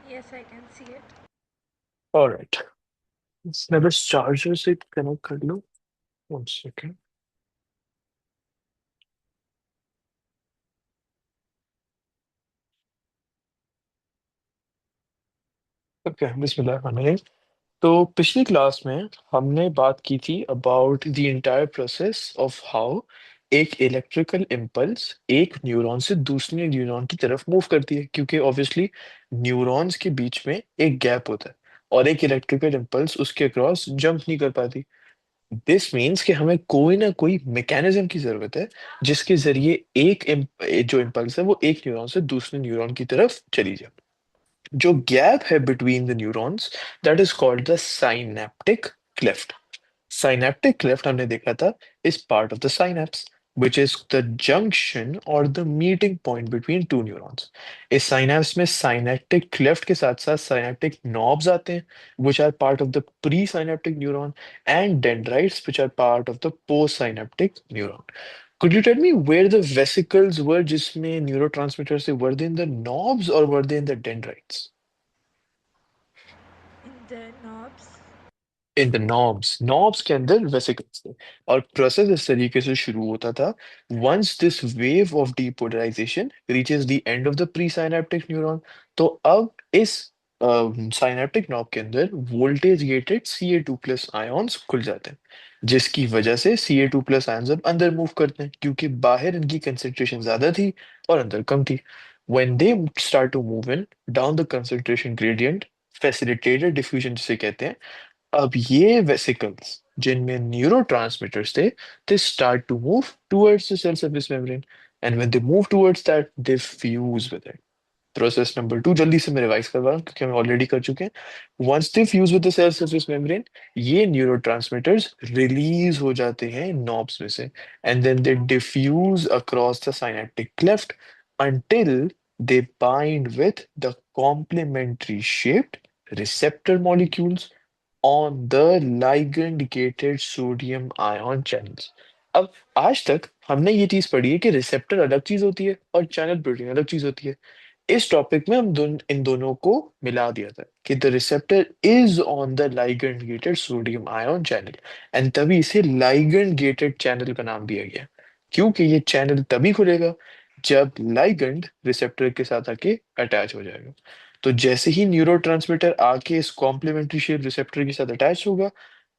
Yes, I can see it. Alright, मैं बस charger से कनेक्ट कर लूँ। One second. ओके, बिस्मिल्लाह। तो पिछली क्लास में हमने बात की थी about the entire process of how एक इलेक्ट्रिकल इम्पल्स एक न्यूरॉन से दूसरे न्यूरॉन की तरफ मूव करती है, क्योंकि ऑब्वियसली न्यूरॉन्स के बीच में एक गैप होता है और एक इलेक्ट्रिकल इम्पल्स उसके अक्रॉस जंप नहीं कर पाती। दिस मीन्स कि हमें कोई ना कोई मैकेनिज्म की जरूरत है जिसके जरिए जो इम्पल्स है वो एक न्यूरॉन से दूसरे न्यूरॉन की तरफ चली जाए। जो गैप है between the neurons, that is called the synaptic cleft. Synaptic cleft हमने देखा था is part of the synapse, which is the junction or the meeting point between two neurons. इस साइनेप्स में साइनेप्टिक क्लेफ्ट के साथ साथ synaptic knobs आते हैं, which are part of the presynaptic neuron, and dendrites, which are part of the postsynaptic neuron. Could you tell me where the vesicles were जिसमें neurotransmitters थे? Were they in the knobs or were they in the dendrites? In the knobs. In the knobs, knobs के अंदर vesicles थे। और process इस तरीके से शुरू होता था। Once this wave of depolarization reaches the end of the presynaptic neuron, तो अब इस साइनेप्टिक नॉब के अंदर वोल्टेज गेटेड Ca2+ आयॉन्स खुल जाते हैं, जिसकी वजह से Ca2+ आयॉन्स अब अंदर मूव करते हैं, क्योंकि बाहर इनकी कंसेंट्रेशन ज्यादा थी और अंदर कम थी। when they start to move in down the concentration gradient, facilitated diffusion जिसे कहते हैं, अब ये वेसिकल्स जिनमें न्यूरोट्रांसमीटर्स थे, they start to move towards the cell surface membrane, and when they move towards that they fuse with it. Process number 2 जल्दी से मैं रिवाइज कर रहा हूँ क्योंकि हम ऑलरेडी कर चुके हैं। Once they fuse with the cell surface membrane, ये न्यूरोट्रांसमीटर्स रिलीज हो जाते हैं नॉब्स में से, and then they diffuse across the synaptic cleft until they bind with the complementary shaped receptor molecules on the ligand gated sodium ion channels. अब आज तक हमने ये चीज पढ़ी है कि रिसेप्टर अलग चीज होती है और चैनल प्रोटीन अलग चीज होती है। इस टॉपिक में हम इन दोनों को मिला दिया था कि the receptor is on the ligand gated sodium ion channel, and तभी इसे लाइगैंड गेटेड चैनल का नाम दिया गया, क्योंकि ये चैनल तभी खुलेगा जब लाइगैंड रिसेप्टर के साथ आके अटैच हो जाएगा। तो जैसे ही न्यूरोट्रांसमीटर आके इस कॉम्प्लीमेंट्री शेप रिसेप्टर के साथ अटैच होगा,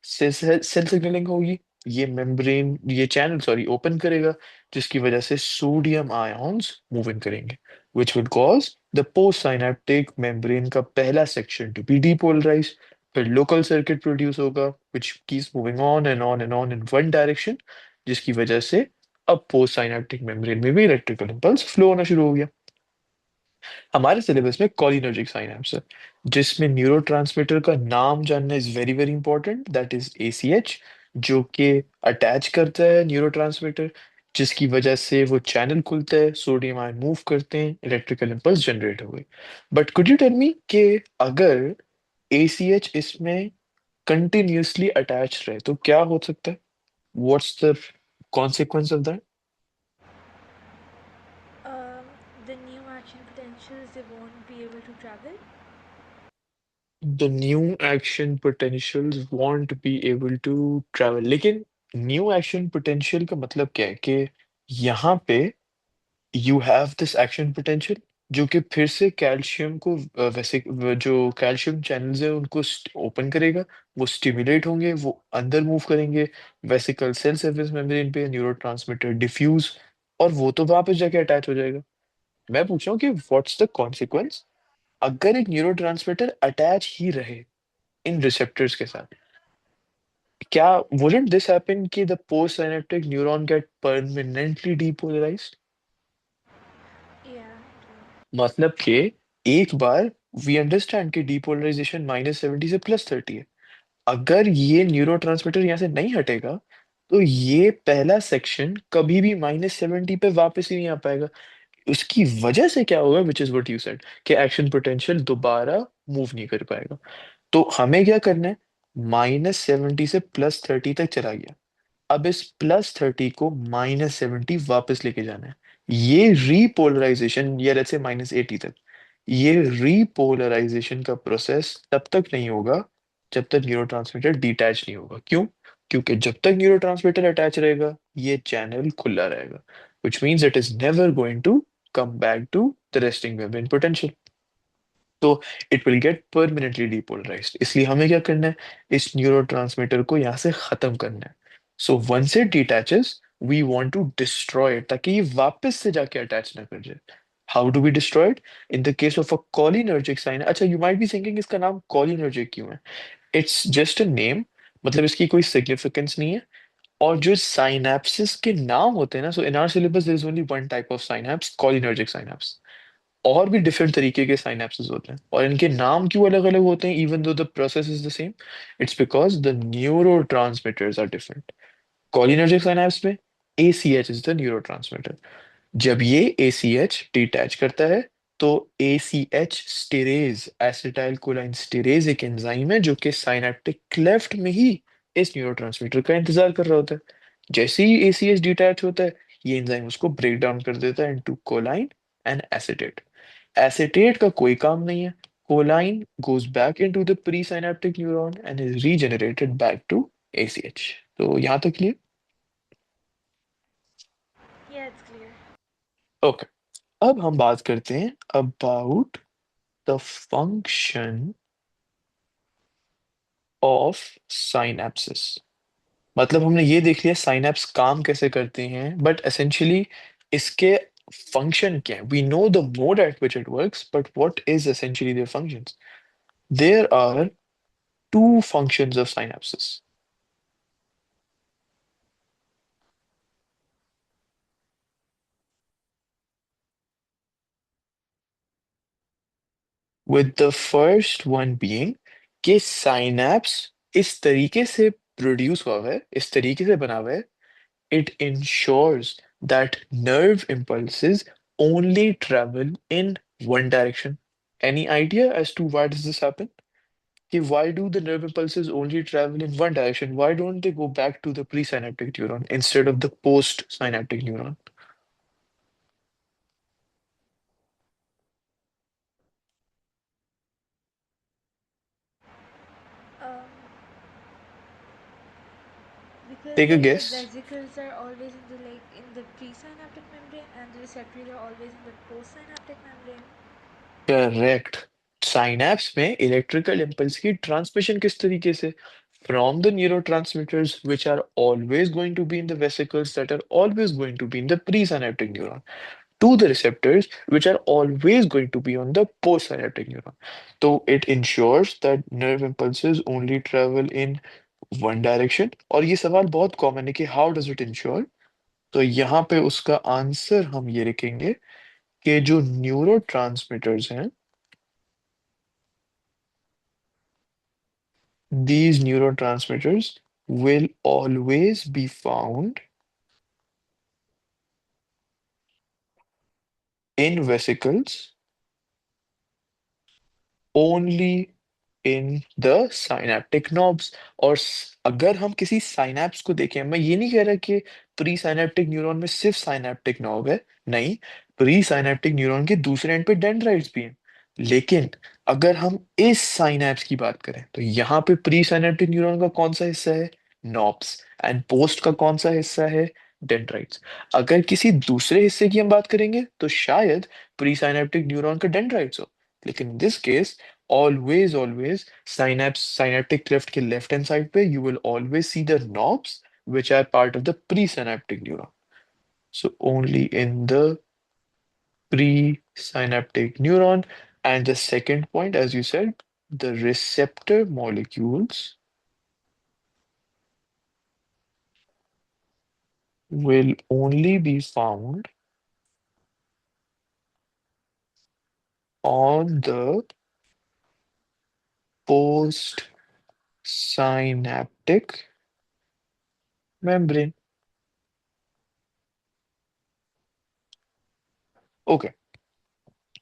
सेल सिग्नलिंग होगी, ये मेम्ब्रेन ये चैनल सॉरी ओपन करेगा, जिसकी वजह से सोडियम आयंस मूव इन करेंगे, which will cause the postsynaptic membrane का पहला section to be depolarized। फिर local circuit produce होगा which keeps moving on and on and on in one direction, जिसकी वजह से अब postsynaptic membrane में भी इलेक्ट्रिकल इम्पल्स फ्लो होना शुरू हो गया। हमारे सिलेबस में कोलिनर्जिक साइनेप्स है, जिसमें न्यूरोट्रांसमीटर का नाम जानना is very very important, that is ACH, जो कि अटैच करता है न्यूरोट्रांसमीटर, जिसकी वजह से वो चैनल खुलता है, सोडियम आयन मूव करते हैं, इलेक्ट्रिकल इंपल्स जनरेट हो गई। But could you tell me कि अगर ACH इसमें कंटिन्यूअसली अटैच रहे तो क्या हो सकता है? What's the consequence of that? Um, the new action potentials, they won't be able to travel. The new action potentials won't be able to travel। लेकिन न्यू एक्शन पोटेंशियल का मतलब क्या है कि यहाँ पे you have this action potential जो कि फिर से कैल्शियम को वैसे जो कैल्शियम चैनल्स है उनको ओपन करेगा, वो स्टिमुलेट होंगे, वो अंदर मूव करेंगे वेसिकल सेल सरफेस मेम्ब्रेन पे, न्यूरोट्रांसमीटर डिफ्यूज, और वो तो वापस जाके अटैच हो जाएगा। मैं पूछ रहा हूँ कि व्हाट्स द कॉन्सिक्वेंस अगर एक न्यूरोट्रांसमीटर अटैच ही रहे इन रिसेप्टर्स के साथ? क्या wouldn't this happen कि the postsynaptic neuron get permanently depolarized? Yeah, मतलब कि एक बार वी अंडरस्टैंड कि डीपोलराइजेशन -70 से +30 है। अगर ये न्यूरोट्रांसमीटर यहाँ से नहीं हटेगा तो ये पहला सेक्शन कभी भी -70 पे वापस ही नहीं आ पाएगा। उसकी वजह से क्या होगा, which is what you said, कि एक्शन पोटेंशियल दोबारा मूव नहीं कर पाएगा। तो हमें क्या करना है? -70 से +30 तक चला गया, अब इस +30 को -70 वापस लेके जाना है। ये रीपोलराइजेशन या लेट्स से -80 तक, ये रीपोलराइजेशन का प्रोसेस तब तक नहीं होगा जब तक न्यूरोट्रांसमीटर डिटैच नहीं होगा। क्यों? क्योंकि जब तक न्यूरोट्रांसमीटर अटैच रहेगा ये चैनल खुला रहेगा, which means it is never going to come back to the resting membrane potential. तो it will get permanently depolarised. इसलिए हमें क्या करना है, इस न्यूरोट्रांसमीटर को यहाँ से खत्म करना है। So once it detaches we want to destroy it, ताकि ये वापस से जाके अटैच ना कर जाए। How do we destroy it? In the case of a cholinergic synapse, अच्छा यू माइट बी थिंकिंग इसका नाम कोलिनर्जिक क्यों है? इट्स जस्ट अ नेम, मतलब इसकी कोई सिग्निफिकेंस नहीं है। और जो साइनेप्सिस के नाम होते हैं ना, so in our syllabus there is only one type of synapse, cholinergic synapse. और भी डिफरेंट तरीके के साइनेप्सेस होते हैं, और इनके नाम क्यों अलग अलग होते हैं even though the process is the same? It's because the neurotransmitters are different. Cholinergic synapse में ACH इज द न्यूरो। जब ये ACH डिटैच करता है तो ACH स्टेरेज, एसिटाइल कोलाइन स्टेरेज, एक एंजाइम है जो कि साइनेप्टिक क्लेफ्ट में ही इस न्यूरोट्रांसमीटर का इंतजार कर रहा होता है। जैसे ही ACH डिटैच होता है ये एंजाइम उसको ब्रेक डाउन कर देता है इनटू कोलाइन एंड एसिटेट। एसिटेट का कोई काम नहीं है। कोलाइन goes back into the presynaptic neuron and is regenerated back to ACH। तो यहाँ तक clear? Yeah, it's clear. Okay, अब हम बात करते हैं about the function of synapses. मतलब हमने ये देख लिया साइनेप्स काम कैसे करते हैं, बट एसेंशियली इसके फंक्शन क्या है? We know the mode at which it works, but what is essentially their functions? There are two functions of synapses. With the first one being कि साइनेप्स इस तरीके से प्रोड्यूस हुआ हुआ है, इस तरीके से बना हुआ है, it ensures that nerve impulses only travel in one direction. Any idea as to why does this happen? कि why do the nerve impulses only travel in one direction? Why don't they go back to the presynaptic neuron instead of the postsynaptic neuron? Um, because Take a like the guess. vesicles are always in the presynaptic membrane and the receptors are always in the postsynaptic membrane. Correct. Synapse में electrical impulse की transmission किस तरीके से? From the neurotransmitters which are always going to be in the vesicles that are always going to be in the presynaptic neuron to the receptors which are always going to be on the postsynaptic neuron. So it ensures that nerve impulses only travel in one direction। और ये सवाल बहुत common है कि how does it ensure? तो यहाँ पे उसका आंसर हम ये लिखेंगे कि जो न्यूरो हैं, these neurotransmitters will always be found in vesicles only in the synaptic knobs। और अगर हम किसी साइनैप्स को देखें, मैं ये नहीं कह रहा कि प्री साइनेप्टिक न्यूरॉन में सिर्फ साइनेप्टिक नॉब है, नहीं, प्री साइनेप्टिक न्यूरॉन के दूसरे एंड पे डेंड्राइट्स भी हैं। लेकिन अगर हम इस साइनैप्स की बात करें तो यहाँ पे प्री साइनेप्टिक न्यूरॉन का कौन सा हिस्सा है? नॉब्स। एंड पोस्ट का कौन सा हिस्सा है? डेंड्राइट्स। अगर किसी दूसरे हिस्से की हम बात करेंगे तो शायद प्री साइनेप्टिक न्यूरॉन का डेंड्राइट्स हो। लेकिन in this case always synaptic cleft के left hand side पे you will always see the knobs which are part of the presynaptic neuron। So only in the presynaptic neuron। And the second point, as you said, the receptor molecules will only be found on the postsynaptic membrane। Okay,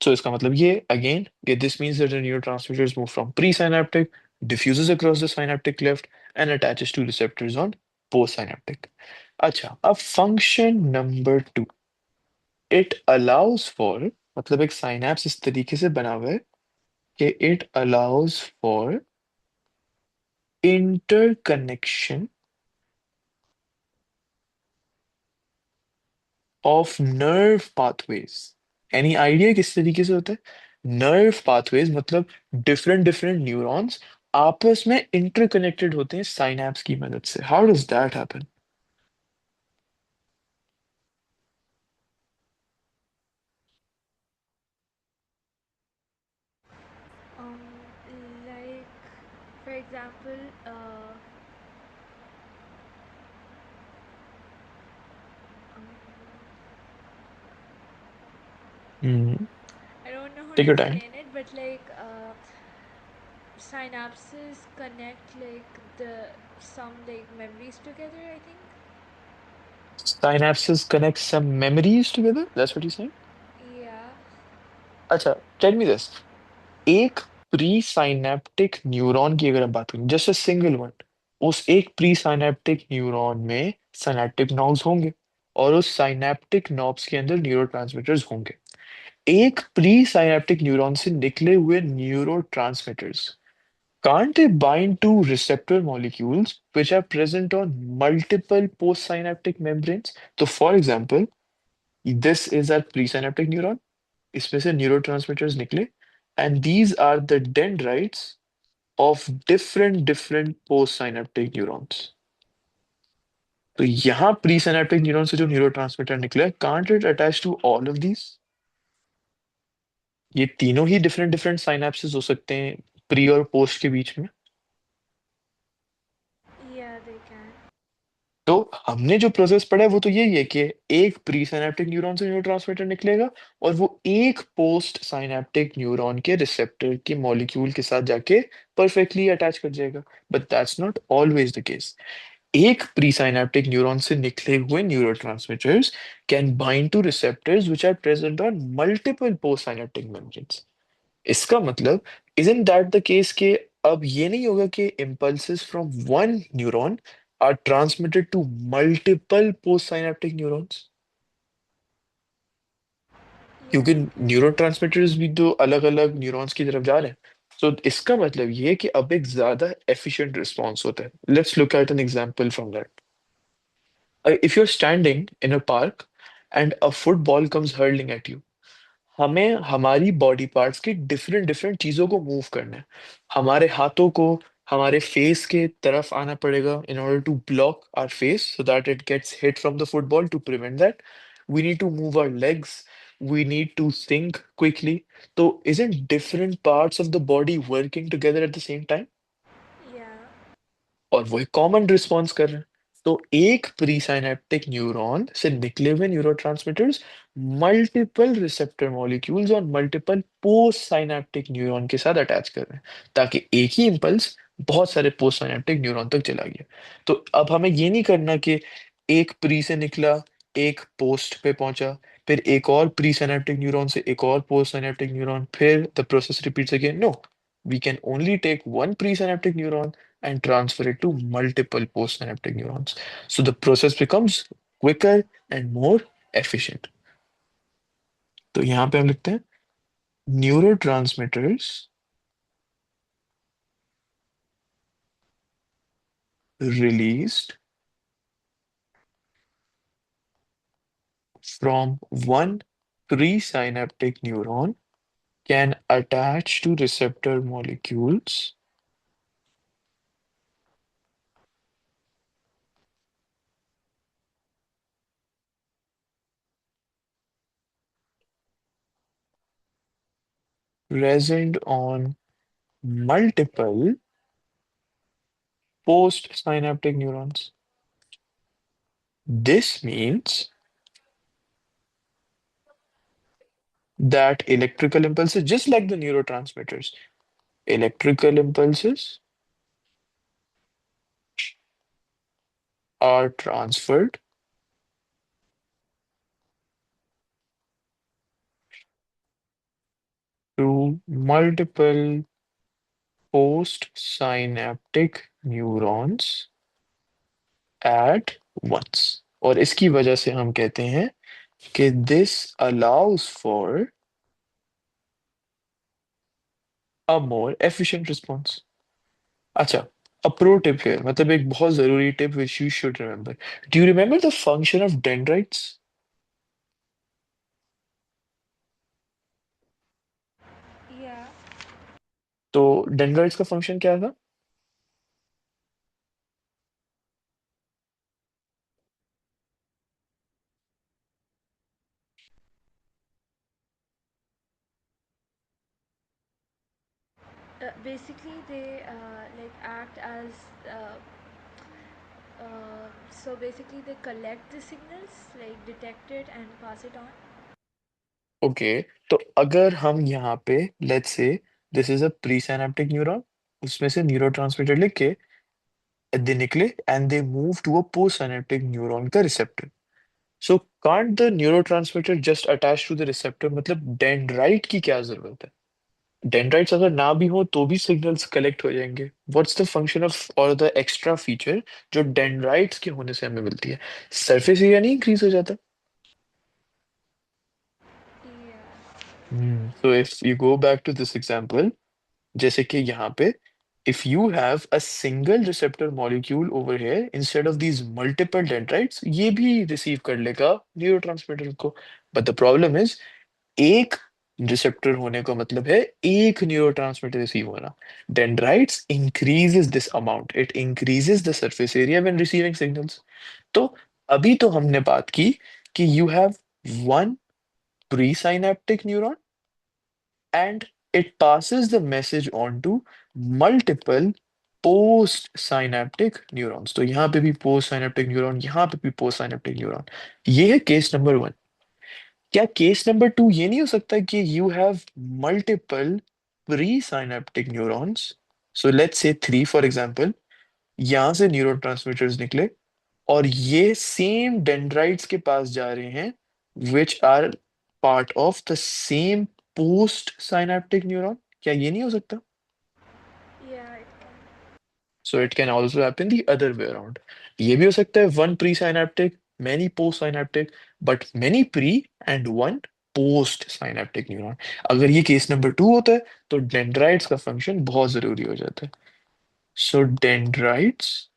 so इसका मतलब ये again कि this means that the neurotransmitters move from presynaptic, diffuses across the synaptic cleft and attaches to receptors on postsynaptic। अच्छा, अब function number two, it allows for मतलब एक synapse इस तरीके से बना हुआ है कि it allows for interconnection of nerve pathways. Any idea किस तरीके से होता है नर्व पाथवेज? मतलब डिफरेंट डिफरेंट न्यूरॉन्स आपस में इंटरकनेक्टेड होते हैं साइनैप्स की मदद से। How does that happen? Um, like, for example, um, Hmm. I don't know how Take to your time. explain it, but like synapses connect like the some like memories together, I think. Synapses connect some memories together. That's what you're saying? Yeah. अच्छा, tell me this. एक presynaptic neuron की अगर हम बात करें, just a single one, उस एक presynaptic neuron में सिनेप्टिक नॉब्स होंगे और उस साइनेप्टिक नॉब्स के अंदर न्यूरोट्रांसमीटर्स होंगे। एक प्री साइनेप्टिक न्यूरॉन से निकले हुए neurotransmitters can't they bind to receptor molecules which are present on multiple postsynaptic membranes? तो for example, this is our presynaptic neuron, इसमें से न्यूरोट्रांसमीटर्स निकले, and these are the dendrites of different postsynaptic neurons. तो यहाँ presynaptic neuron से जो neurotransmitter निकले, can't it attach to all of these? ये तीनों ही डिफरेंट डिफरेंट साइनेप्सेस हो सकते हैं प्री और पोस्ट के बीच में। Yeah, they can. तो हमने जो प्रोसेस पढ़ा है वो तो यही है कि एक प्री साइनेप्टिक न्यूरॉन से न्यूरोट्रांसमीटर निकलेगा और वो एक पोस्ट साइनेप्टिक न्यूरॉन के रिसेप्टर के मॉलिक्यूल के साथ जाके परफेक्टली अटैच कर जाएगा। But that's not always the case. एक प्रीसाइनेप्टिक न्यूरॉन से निकले हुए neurotransmitters can bind to receptors which are present on multiple postsynaptic membranes. इसका मतलब इजंट दैट द केस कि अब ये नहीं होगा कि impulses from one neuron are transmitted to multiple postsynaptic neurons, Yeah, क्योंकि it can. न्यूरोट्रांसमीटर्स भी तो अलग अलग न्यूरॉन्स की तरफ जा रहे हैं। तो इसका मतलब ये है कि अब एक ज्यादा एफिशिएंट रिस्पॉन्स होता है। Let's look eight an example from that. If you're standing in a park and a football comes hurling at you, हमें हमारी बॉडी पार्ट्स की डिफरेंट डिफरेंट चीजों को मूव करना है। हमारे हाथों को हमारे फेस के तरफ आना पड़ेगा in order to block our face so that it gets hit from the football to prevent that. We need to move our legs. We need to think quickly. So isn't different parts of the body working together at the same time? Yeah. और वो एक common response कर रहे हैं। तो एक presynaptic neuron से निकले हुए न्यूरोट्रांसमीटर्स मल्टीपल रिसेप्टर मॉलिक्यूल्स और मल्टीपल पोस्ट साइनेप्टिक न्यूरॉन के साथ अटैच कर रहे हैं ताकि एक ही इंपल्स बहुत सारे पोस्ट साइनेप्टिक न्यूरॉन तक चला गया। तो अब हमें ये नहीं करना कि एक प्री से निकला, एक पोस्ट पे पहुंचा, फिर एक और प्री साइनेप्टिक न्यूरॉन से एक और पोस्ट साइनेप्टिक न्यूरॉन, फिर the process repeats again. No, we can only take one presynaptic neuron and transfer it to multiple postsynaptic neurons. So the process becomes quicker and more efficient. तो यहाँ पे हम लिखते हैं neurotransmitters released from one presynaptic neuron can attach to receptor molecules present on multiple postsynaptic neurons. This means that electrical impulses, just like the neurotransmitters, electrical impulses are transferred to multiple postsynaptic neurons at once। और इसकी वजह से हम कहते हैं कि this allows for a more efficient response. अच्छा, a pro tip here, मतलब एक बहुत जरूरी tip which you should remember. Do you remember the function of dendrites? Yeah. तो dendrites का फंक्शन क्या था? Basically, they like act as so basically they collect the signals, like detect it and pass it on. Okay, तो अगर हम यहाँ पे let's say this is a presynaptic neuron, उसमें से न्यूरोट्रांसमीटर लिख के दे निकले and they move to a postsynaptic neuron का receptor. So can't the neurotransmitter just attach to the receptor, मतलब डेंड्राइट की क्या जरूरत है? डेंड्राइट्स अगर ना भी हो तो भी सिग्नल्स कलेक्ट हो जाएंगे. व्हाट्स द फंक्शन ऑफ और द एक्स्ट्रा फीचर जो डेंड्राइट्स के होने से हमें मिलती है? सरफेस एरिया नहीं इंक्रीज हो जाता? Yeah. So if you go back to this example, जैसे कि यहाँ पे if you have a single receptor molecule over here instead of these multiple dendrites, ये भी रिसीव कर लेगा न्यूरोट्रांसमीटर को. बट द प्रॉब्लम इज एक रिसेप्टर होने का मतलब है एक न्यूरोट्रांसमीटर रिसीव होना. Dendrites increases this amount, it increases the surface area when receiving signals. तो अभी तो हमने बात की कि you have one presynaptic neuron and it passes the message on to multiple post synaptic neurons. तो यहाँ पे भी पोस्ट साइनेप्टिक न्यूरॉन, यहाँ पे भी पोस्ट साइनेप्टिक न्यूरॉन. ये है केस नंबर वन. क्या केस नंबर टू ये नहीं हो सकता कि you have multiple pre synaptic neurons? So let's say three for example, यहाँ से न्यूरोट्रांसमीटर्स निकले और ये सेम डेंड्राइट्स के पास जा रहे हैं which are part of the same postsynaptic neuron. क्या ये नहीं हो सकता? Yeah, it can. So it can also happen the other way around. ये भी हो सकता है one presynaptic many postsynaptic, but many pre and one postsynaptic neuron. अगर ये केस नंबर टू होता है तो डेंड्राइट्स का फंक्शन बहुत जरूरी हो जाता है. सो डेंड्राइट्स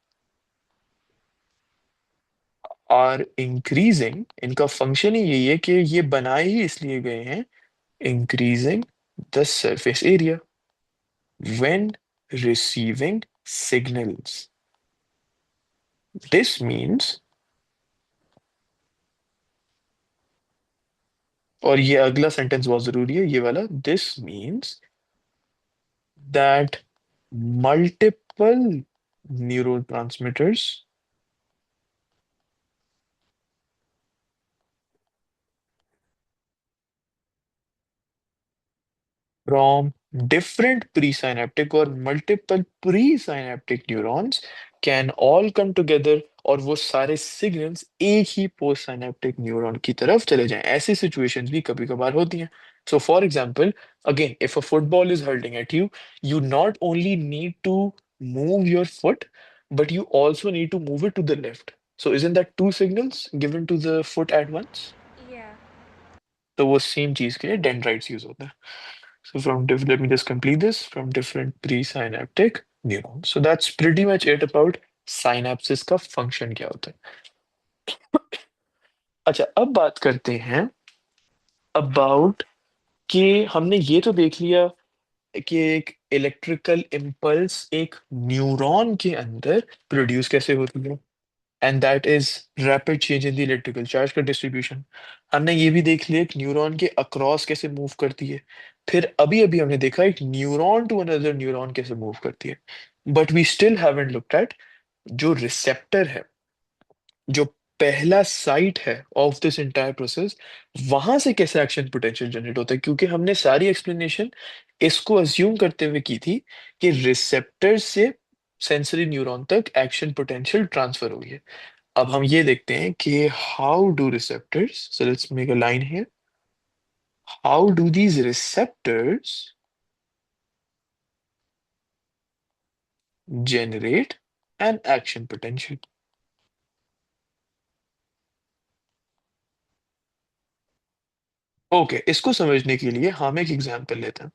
आर इंक्रीजिंग, इनका फंक्शन ही यही है कि ये बनाए ही इसलिए गए हैं increasing the surface area when receiving signals. This means, और ये अगला सेंटेंस बहुत जरूरी है ये वाला, this means that multiple neurotransmitters from different presynaptic or multiple presynaptic neurons can all come together और वो सारे सिग्नल्स एक ही पोस्ट साइनेप्टिक न्यूरॉन की तरफ चले जाएं. ऐसी सिचुएशंस भी कभी कभार होती हैं. So for example, again if a football is hurling at you, you not only need to move your foot, but you also need to move it to the left. So isn't that two signals given to the foot at once? Yeah. तो वो same चीज के लिए dendrites use होता है. So let me just complete this from different presynaptic neurons. So that's pretty much it about synapses का function क्या होता है. अच्छा, अब बात करते हैं about कि हमने ये तो देख लिया कि एक इलेक्ट्रिकल इम्पल्स एक न्यूरॉन के अंदर प्रोड्यूस कैसे होती है, and that is rapid change in the electrical charge का डिस्ट्रीब्यूशन. हमने ये भी देख लिया एक न्यूरॉन के अक्रॉस कैसे मूव करती है. फिर अभी अभी हमने देखा एक न्यूरॉन टू अनदर न्यूरॉन कैसे मूव करती है. But we still haven't looked at जो रिसेप्टर है, जो पहला साइट है ऑफ दिस एंटायर प्रोसेस, वहां से कैसे एक्शन पोटेंशियल जनरेट होता है. क्योंकि हमने सारी एक्सप्लेनेशन इसको अज्यूम करते हुए की थी कि रिसेप्टर से सेंसरी न्यूरॉन तक एक्शन पोटेंशियल ट्रांसफर हुई है. अब हम ये देखते हैं कि how do receptors, so let's make a line here, how do these receptors generate an action potential. Okay, इसको समझने के लिए हम एक एग्जांपल लेते हैं.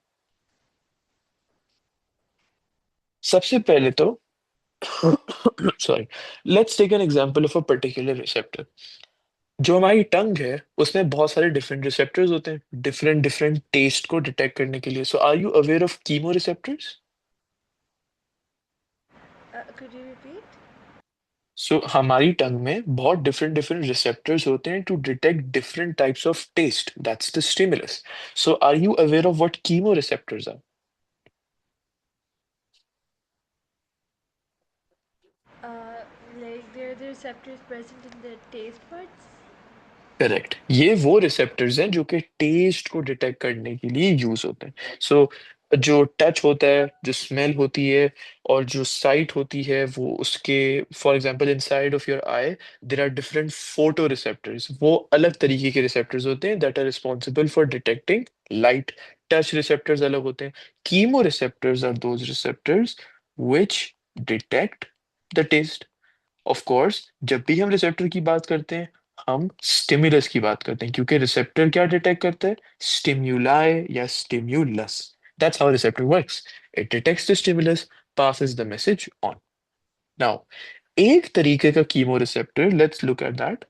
सबसे पहले तो sorry, let's take an example of a particular receptor. जो हमारी टंग है उसमें बहुत सारे डिफरेंट रिसेप्टर्स होते हैं डिफरेंट डिफरेंट टेस्ट को डिटेक्ट करने के लिए। So are you aware of chemoreceptors? Could you repeat? So हमारी टंग में बहुत डिफरेंट डिफरेंट रिसेप्टर्स होते हैं to detect different types of taste, that's the stimulus. So are you aware of what chemoreceptors are? Uh, like they're the receptors present in the taste buds. Correct, ये वो receptors हैं जो कि test को detect करने के लिए use होते हैं। सो जो टच होता है, जो स्मेल होती है, और जो साइट होती है, वो उसके for example inside of your eye there are different photoreceptors. वो अलग तरीके के रिसेप्टर्स होते हैं that are responsible for detecting light. Touch receptors अलग होते हैं। Chemoreceptors are those receptors which detect the taste. Of course जब भी हम रिसेप्टर की बात करते हैं हम स्टिमुलस की बात करते हैं, क्योंकि रिसेप्टर क्या डिटेक्ट करता है? स्टिम्युलाई या stimulus. That's how receptor works. It detects the stimulus, passes the message on. Now एक तरीके का chemo receptor, let's look at that.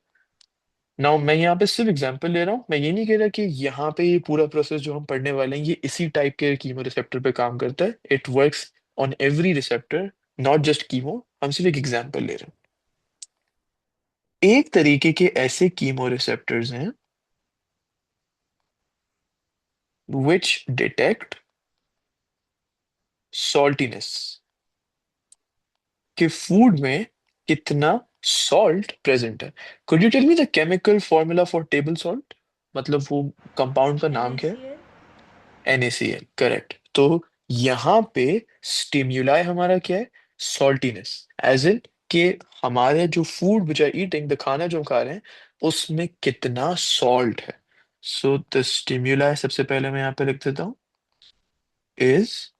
Now मैं यहाँ पे सिर्फ एग्जांपल ले रहा हूँ, मैं ये नहीं कह रहा कि यहाँ पे ये पूरा प्रोसेस जो हम पढ़ने वाले हैं ये इसी टाइप के कीमो रिसेप्टर पे काम करता है। It works on every receptor, not just chemo. हम सिर्फ एक एग्जांपल ले रहे हैं। एक तरीके के ऐसे कीमो रिसेप्टर्स हैं which detect saltiness, कि फूड में कितना सॉल्ट प्रेजेंट है। Could you tell me the chemical formula for table salt? मतलब वो कंपाउंड का नाम क्या है? NaCl. NaCl, correct. तो यहाँ पे स्टिम्युलाई हमारा क्या है? सॉल्टीनेस, एज इन कि हमारे जो food which are eating, the खाना जो हम खा रहे हैं उसमें कितना सॉल्ट है। सो द स्टिम्युलाई, सबसे पहले मैं यहाँ पे लिख देता हूँ, is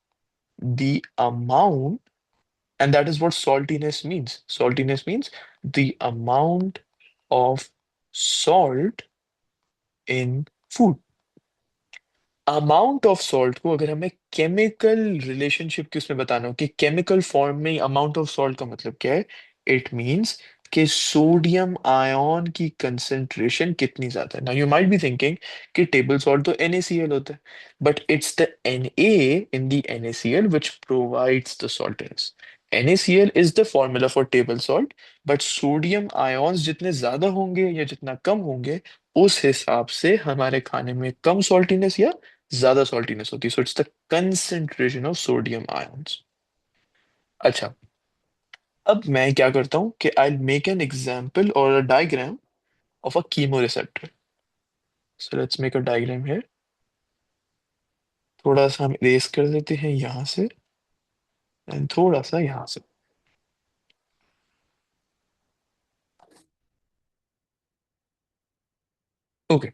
the amount, and that is what saltiness means. Saltiness means the amount of salt in food। Amount of salt को अगर हमें केमिकल रिलेशनशिप के उसमें बताना हो कि केमिकल फॉर्म में अमाउंट ऑफ सॉल्ट का मतलब क्या है, इट मींस कि सोडियम आयन की कंसेंट्रेशन कितनी ज्यादा है। Now you might be thinking कि टेबल सॉल्ट तो NaCl होता है, but it's the Na in the NaCl which provides the saltiness। NaCl is the formula for table salt, but sodium ions जितने ज्यादा होंगे या जितना कम होंगे उस हिसाब से हमारे खाने में कम सॉल्टीनेस या ज्यादा सॉल्टीनेस होती है। सो it's the concentration of sodium ions. अच्छा, अब मैं क्या करता हूँ कि आई मेक एन एग्जांपल और a diagram of a chemo receptor. So let's make a diagram here. थोड़ा सा हम इरेज कर देते हैं यहाँ से, एंड थोड़ा सा यहाँ से। Okay,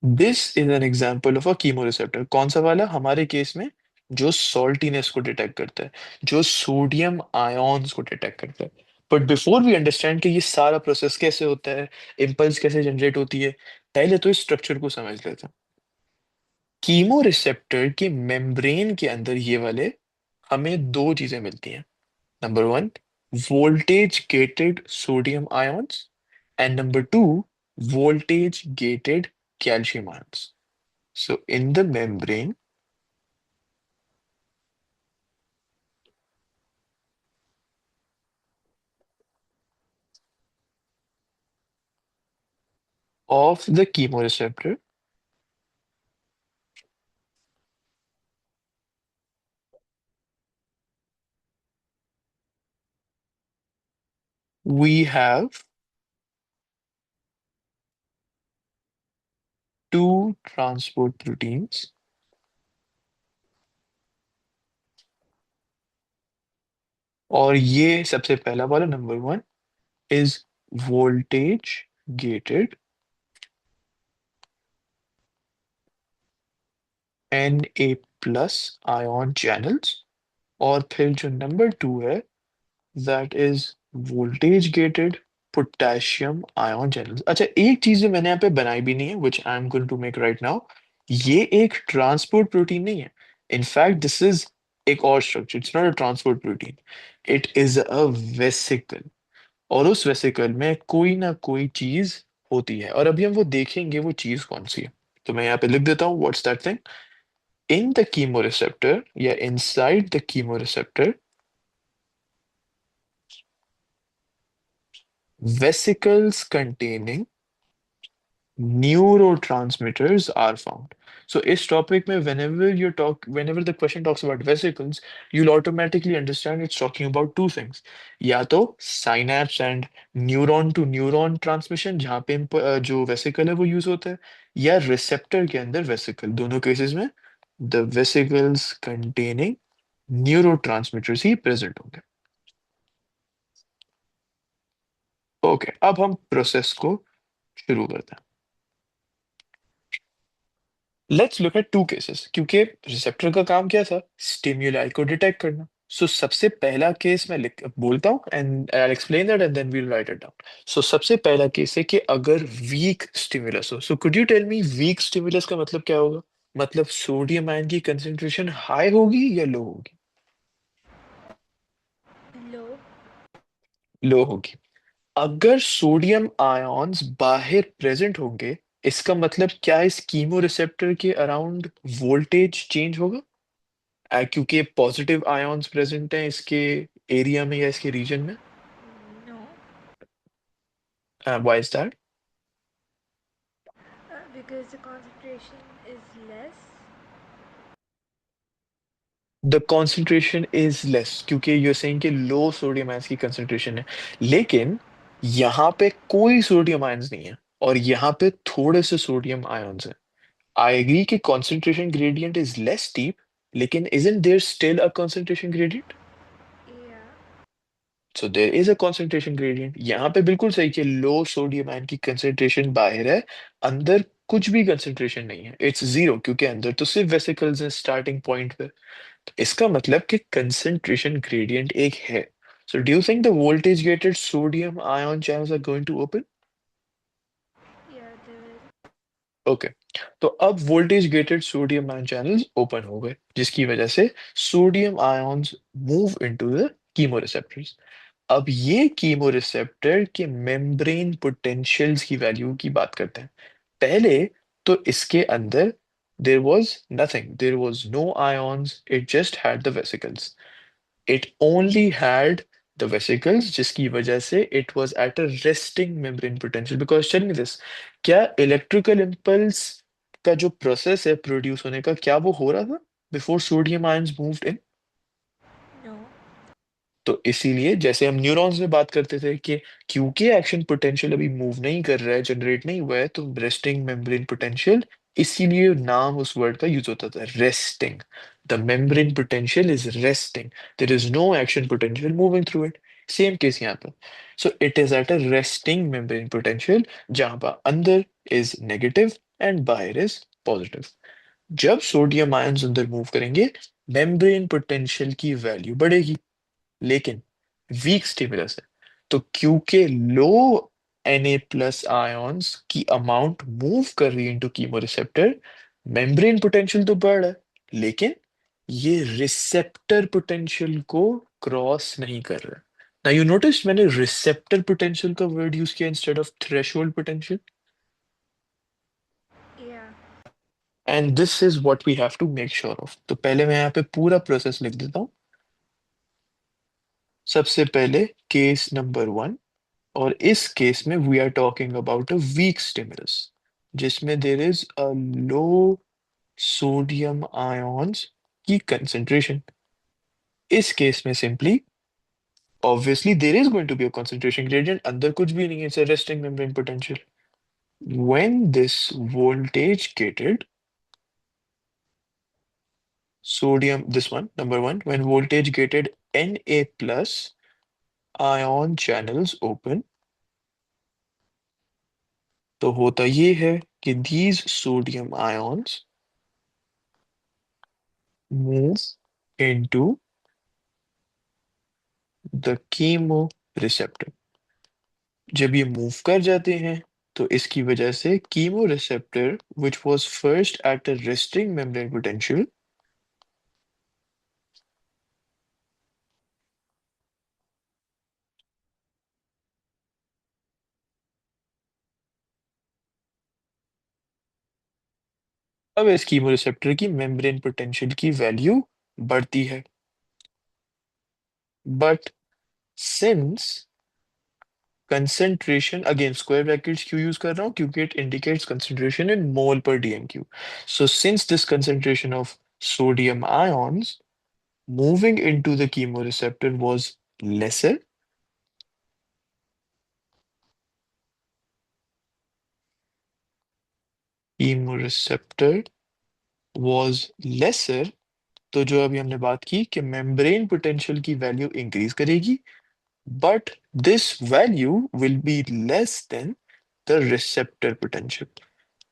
this is an example of a chemoreceptor. कौन सा वाला? हमारे केस में जो सॉल्टीनेस को डिटेक्ट करता है, जो सोडियम आयंस को डिटेक्ट करता है। बट बिफोर वी अंडरस्टैंड कि ये सारा प्रोसेस कैसे होता है, इम्पल्स कैसे जनरेट होती है, पहले तो इस स्ट्रक्चर को समझ लेते हैं। कीमो रिसेप्टर के मेम्ब्रेन के अंदर ये वाले हमें दो चीजें मिलती हैं। Number one, voltage gated sodium ions, and number two, voltage gated calcium ions। So in the membrane of the chemoreceptor, we have two transport proteins, और ये सबसे पहला वाला number one is voltage gated Na plus ion channels. और फिर जो number two है that is voltage gated potassium ion channels. अच्छा, एक चीज जो मैंने यहाँ पे बनाई भी नहीं है which I am going to make right now, ये एक ट्रांसपोर्ट प्रोटीन नहीं है। इनफैक्ट दिस इज एक और structure, it's not a transport protein, it is a vesicle. और उस वेसिकल में कोई ना कोई चीज होती है, और अभी हम वो देखेंगे वो चीज कौन सी है। तो मैं यहाँ पे लिख देता हूँ what's that thing. In the chemoreceptor या inside the chemoreceptor, vesicles containing neurotransmitters are found. So इस टॉपिक में whenever the question talks about vesicles, you'll automatically understand it's talking about two things. या तो synapse and neuron to neuron transmission जहाँ पे जो vesicle है वो use होता है, या रिसेप्टर के अंदर वेसिकल, दोनों केसेस में the vesicles containing neurotransmitters ही प्रेजेंट होंगे। ओके, अब हम प्रोसेस को शुरू करते हैं। Let's look at two cases, क्योंकि रिसेप्टर का काम क्या था, स्टिम्युलाई को डिटेक्ट करना। सो सबसे पहला केस मैं लिख बोलता हूँ and I explain that and then we'll write it down. So सबसे पहला केस है कि अगर वीक स्टिमुलस हो। So could you tell me weak stimulus का मतलब क्या होगा? मतलब सोडियम आयन की कंसेंट्रेशन हाई होगी या लो होगी? Low. लो होगी। अगर सोडियम आयन्स बाहर प्रेजेंट होंगे, इसका मतलब क्या इस कीमो रिसेप्टर के अराउंड वोल्टेज चेंज होगा? क्योंकि पॉजिटिव आयॉन्स प्रेजेंट हैं इसके एरिया में या इसके रीजन में। No. Why is that? Because the concentration is less. The concentration is less, क्योंकि यूर सेइंग कि लो सोडियम आयंस की कंसेंट्रेशन है, लेकिन यहाँ पे कोई सोडियम आयंस नहीं है और यहाँ पे थोड़े से सोडियम आयंस है। आई एग्री कि concentration gradient is less steep, लेकिन isn't there still a concentration gradient? Yeah. So there is a concentration gradient. यहाँ पे बिल्कुल सही कि लो सोडियम आयन की कंसंट्रेशन बाहर है, अंदर कुछ भी कंसंट्रेशन नहीं है, इट्स जीरो, क्योंकि अंदर तो सिर्फ वेसिकल्स हैं स्टार्टिंग पॉइंट पे। तो इसका मतलब कि कंसंट्रेशन ग्रेडियंट एक है। So do you think the voltage gated sodium ion channels are going to open? Yeah, they will. Okay, तो अब voltage gated sodium ion channels open हो गए, जिसकी वजह से sodium ions move into the chemoreceptors. अब ये कीमो रिसेप्टर के मेम्ब्रेन पोटेंशियल्स की वैल्यू की बात करते हैं। पहले तो इसके अंदर there was nothing, there was no ions, it just had the vesicles. It only had the vesicles, जिसकी वजह से it was at a resting membrane potential. Because tell me this, क्या इलेक्ट्रिकल इम्पल्स का जो प्रोसेस है produce होने का, क्या वो हो रहा था before sodium ions moved in? No. तो इसीलिए जैसे हम न्यूरॉन्स में बात करते थे कि क्योंकि एक्शन पोटेंशियल अभी मूव नहीं कर रहा है, जनरेट नहीं हुआ है, तो रेस्टिंग मेम्ब्रेन पोटेंशियल, इसीलिए नाम उस वर्ड का यूज होता था, resting. The membrane potential is resting, there is no action potential moving through it. Same case यहाँ पर। So it is at a resting membrane potential, जहां पर अंदर इज नेगेटिव एंड बाहर इज पॉजिटिव। जब सोडियम आयंस अंदर मूव करेंगे, मेम्ब्रेन पोटेंशियल की वैल्यू बढ़ेगी, लेकिन वीक स्टिमुलस है, तो क्योंकि लो Na+ आयंस की अमाउंट मूव कर रही है इनटू कीमोरिसेप्टर, मेम्ब्रेन पोटेंशियल तो बढ़ रहा है, लेकिन ये रिसेप्टर पोटेंशियल को क्रॉस नहीं कर रहा। ना यू नोटिस मैंने रिसेप्टर पोटेंशियल का वर्ड यूज किया instead of threshold potential. Yeah. And this is what we have to make sure of. तो पहले मैं यहाँ पे पूरा प्रोसेस लिख देता हूँ। सबसे पहले केस नंबर 1, और इस केस में we are talking about a weak stimulus, जिसमें there is a low sodium ions की कंसेंट्रेशन। इस केस में simply obviously there is going to be a concentration gradient, अंदर कुछ भी नहीं है, it's a resting membrane potential. When this voltage gated sodium, this one number 1, when voltage gated Na+ ion channels open, तो होता ये है कि these sodium ions move into the chemoreceptor। जब ये मूव कर जाते हैं, तो इसकी वजह से chemoreceptor which was first at a resting membrane potential अब इस कीमोरिसेप्टर की मेम्ब्रेन पोटेंशियल की वैल्यू बढ़ती है, but since concentration, again square brackets क्यों यूज कर रहा हूं, क्योंकि it indicates concentration in mole per DMQ. So since this concentration of sodium ions moving into the chemoreceptor was lesser, chemoreceptor was lesser, तो जो अभी हमने बात की कि मेम्ब्रेन पोटेंशियल की वैल्यू इंक्रीज करेगी, but this value will be less than the receptor potential.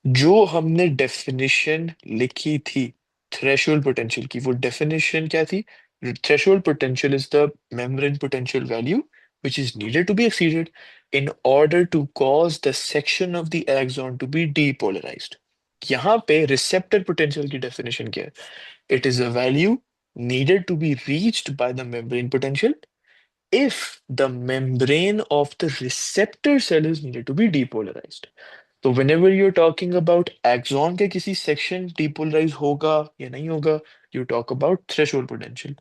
जो हमने डेफिनेशन लिखी थी थ्रेशोल्ड पोटेंशियल की, वो डेफिनेशन क्या थी? Threshold potential is the membrane potential value which is needed to be exceeded in order to cause the section of the axon to be depolarized. यहाँ पे रिसेप्टर पोटेंशियल की definition क्या है? It is a value needed to be reached by the membrane potential if the membrane of the receptor cell is needed to be depolarized. तो whenever you're talking about axon के किसी section depolarize होगा या नहीं होगा, you talk about threshold potential.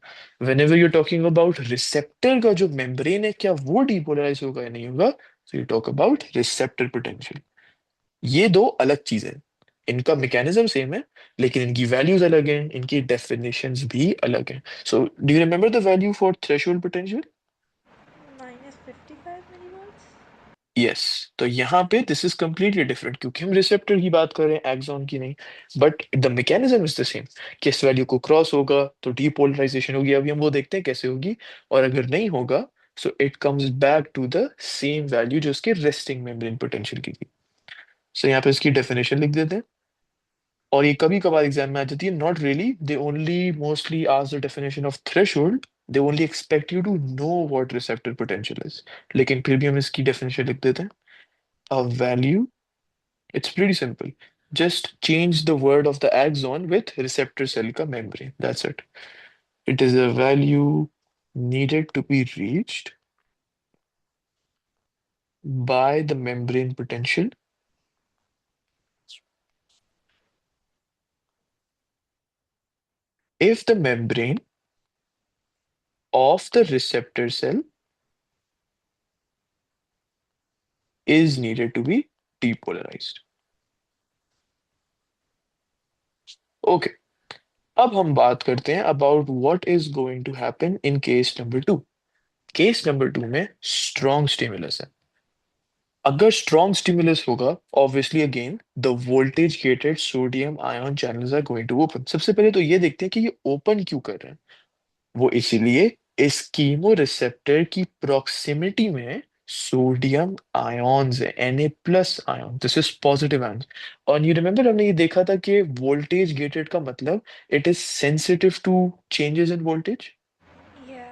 Whenever you're talking about receptor का जो membrane है, क्या वो depolarize होगा या नहीं होगा, so you talk about receptor potential. ये दो अलग चीजें हैं. इनका मैकेनिज्म सेम है, लेकिन इनकी वैल्यूज अलग हैं, इनकी डेफिनेशंस भी अलग हैं. सो do you remember the value for threshold potential? -55 millivolts. Yes. तो यहाँ पे दिस इज कंप्लीटली डिफरेंट, क्योंकि हम रिसेप्टर की बात कर रहे हैं, एक्सॉन की नहीं. But the mechanism is the same. कि इस वैल्यू को क्रॉस होगा तो डीपोलराइजेशन होगी. अभी हम वो देखते हैं कैसे होगी. और अगर नहीं होगा, so it comes back to the same value जो उसके रेस्टिंग मेम्ब्रेन पोटेंशियल की थी. सो यहाँ पे इसकी डेफिनेशन लिख देते हैं. और ये कभी कभार एग्जाम में आ जाती है. Not really, they only mostly ask the definition of threshold. They only expect you to know what receptor potential is. लेकिन फिर भी हम इसकी डेफिनेशन लिख देते हैं. A value, it's pretty simple. Just change the word of the axon with receptor cell ka membrane. That's it. It is a value needed to be reached by the membrane potential if the membrane of the receptor cell is needed to be depolarized. Okay. अब हम बात करते हैं about what is going to happen in case number 2. Case number 2 में strong stimulus है. अगर strong stimulus होगा, obviously again the voltage gated sodium ion channels are going to open. सबसे पहले तो ये देखते हैं कि ये ओपन क्यों कर रहे हैं. वो इसीलिए इस कीमो रिसेप्टर की प्रॉक्सिमिटी में सोडियम आयंस है, Na+ ion, this is positive ion. और यू रिमेंबर हमने ये देखा था कि वोल्टेज गेटेड का मतलब it is sensitive to changes in voltage. Yeah.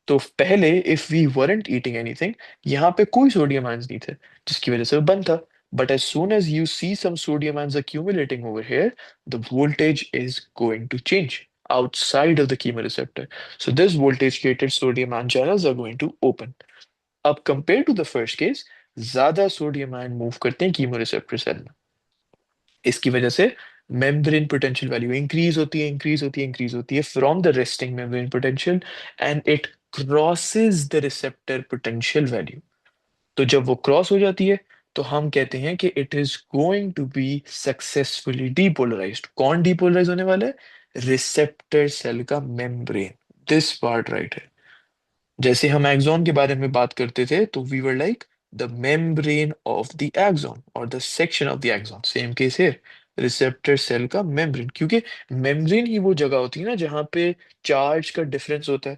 तो पहले if we weren't eating anything, यहाँ पे कोई सोडियम आयंस नहीं थे, जिसकी वजह से वो बंद था. But as soon as you see some sodium ions accumulating over here, the voltage is going to change outside of the chemoreceptor. So this voltage gated sodium ion channels are going to open. अब compared to the first case, ज्यादा sodium ion move करते हैं chemoreceptor cell में. इसकी वजह से membrane potential value increase होती है, इंक्रीज होती है, इंक्रीज होती है from the resting membrane potential, and it crosses the receptor potential value. तो जब वो क्रॉस हो जाती है, तो हम कहते हैं कि it is going to be successfully depolarized. कौन डीपोलराइज होने वाला है? रिसेप्टर सेल का मेम्ब्रेन. दिस पार्ट राइट है. जैसे हम एक्सॉन के बारे में बात करते थे, तो we were like the membrane of the axon और the section of the axon. Same case है, रिसेप्टर सेल का मेम्ब्रेन, क्योंकि मेम्ब्रेन ही वो जगह होती है ना जहाँ पे चार्ज का डिफरेंस होता है,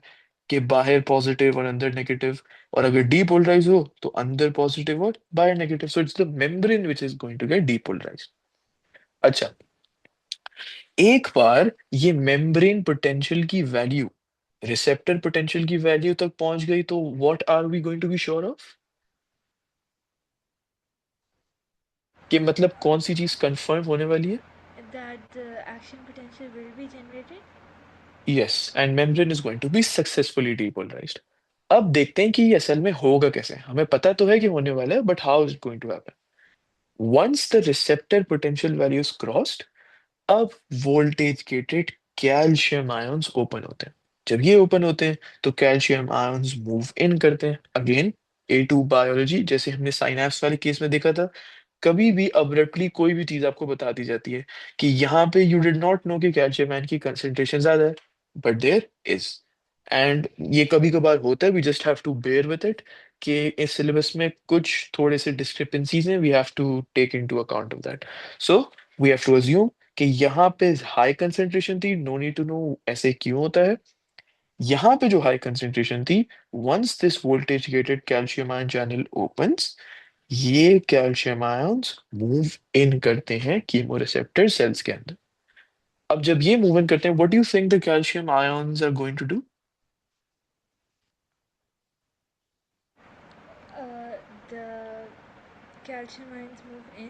कि बाहर पॉजिटिव और अंदर नेगेटिव. और अगर डीपोलराइज हो तो अंदर पॉजिटिव और बाहर negative. So it's the membrane which is going to get depolarize. अच्छा, एक बार ये मेम्ब्रेन पोटेंशियल की वैल्यू रिसेप्टर पोटेंशियल की वैल्यू तक पहुंच गई, तो what are we going to be sure of? कि मतलब कौन सी चीज कंफर्म होने वाली है? That the action potential will be generated. Yes, and membrane is going to be successfully depolarized. अब देखते हैं कि ये असल में होगा कैसे. हमें पता तो है कि होने वाला है, but how is it going to happen? Once the receptor potential value is crossed, अब voltage gated calcium ions open होते हैं। जब ये ओपन होते हैं तो कैल्शियम आयंस मूव इन करते हैं। अगेन A2 बायोलॉजी, जैसे हमने साइनैप्स वाले केस में देखा था, कभी भी अब्रप्टली कोई भी चीज आपको बता दी जाती है कि यहाँ पे यू डिड नॉट नो कि कैल्शियम आयन की कंसेंट्रेशन ज्यादा है, बट देयर इज। एंड ये कभी कभार होता है, we just have to bear with it, कि इस सिलेबस में कुछ थोड़े से डिस्क्रिपेंसीज हैं, we have to take into account of that. So we have to assume कि यहाँ पे हाई कंसेंट्रेशन थी, नो नीड टू नो ऐसे क्यों होता है। यहाँ पे जो हाई कंसेंट्रेशन थी, once this voltage gated calcium ion channel opens, ये कैल्शियम आयंस मूव इन करते हैं कीमोरिसेप्टर सेल्स के अंदर। अब जब ये मूव इन करते हैं, what do you think the calcium ions are going to do? The calcium ions move in.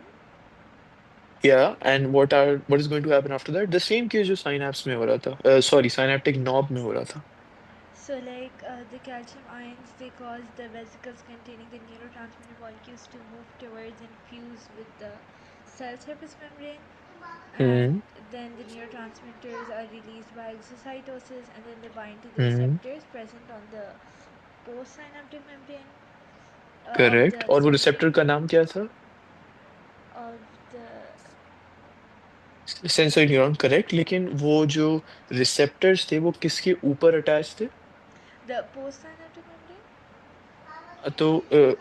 Yeah, and what is going to happen after that? The same case जो synapse में हो रहा था, sorry synaptic knob में हो रहा था। So, like the calcium ions, they cause the vesicles containing the neurotransmitter molecules to move towards and fuse with the cell surface membrane, and hmm. then the neurotransmitters are released by exocytosis, and then they bind to the hmm. receptors present on the postsynaptic membrane of correct, the और वो sensory receptor का नाम क्या था? of the sensory neuron, correct, लेकिन वो जो receptors थे वो किसके ऊपर अटैच थे? postsynaptic membrane, तो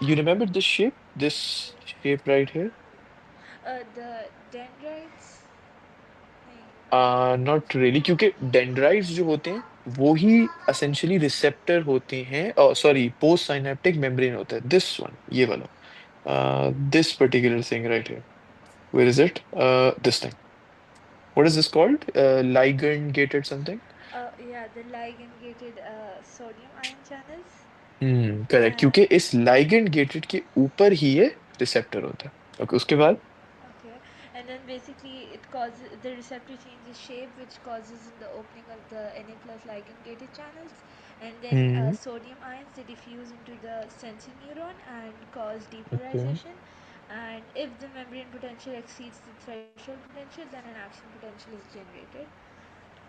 you remember this shape right here? the dendrites. Not really, क्योंकि डेंड्राइट्स जो होते हैं वो ही असेंशियली रिसेप्टर होते हैं, सॉरी पोस्ट साइनेप्टिक मेम्ब्रेन होता है, दिस वन, ये वाला, this particular thing right here, where is it, this thing, what is this called, ligand gated something? Yeah, the ligand gated sodium ion channels. Correct, And क्योंकि इस ligand gated के ऊपर ही ये receptor होता है। Okay, उसके बाद? okay, and then basically it causes the receptor changes shape, which causes in the opening of the Na plus ligand gated channels, and then hmm. sodium ions they diffuse into the sensing neuron and cause okay, depolarization. And if the membrane potential exceeds the threshold potential, then an action potential is generated,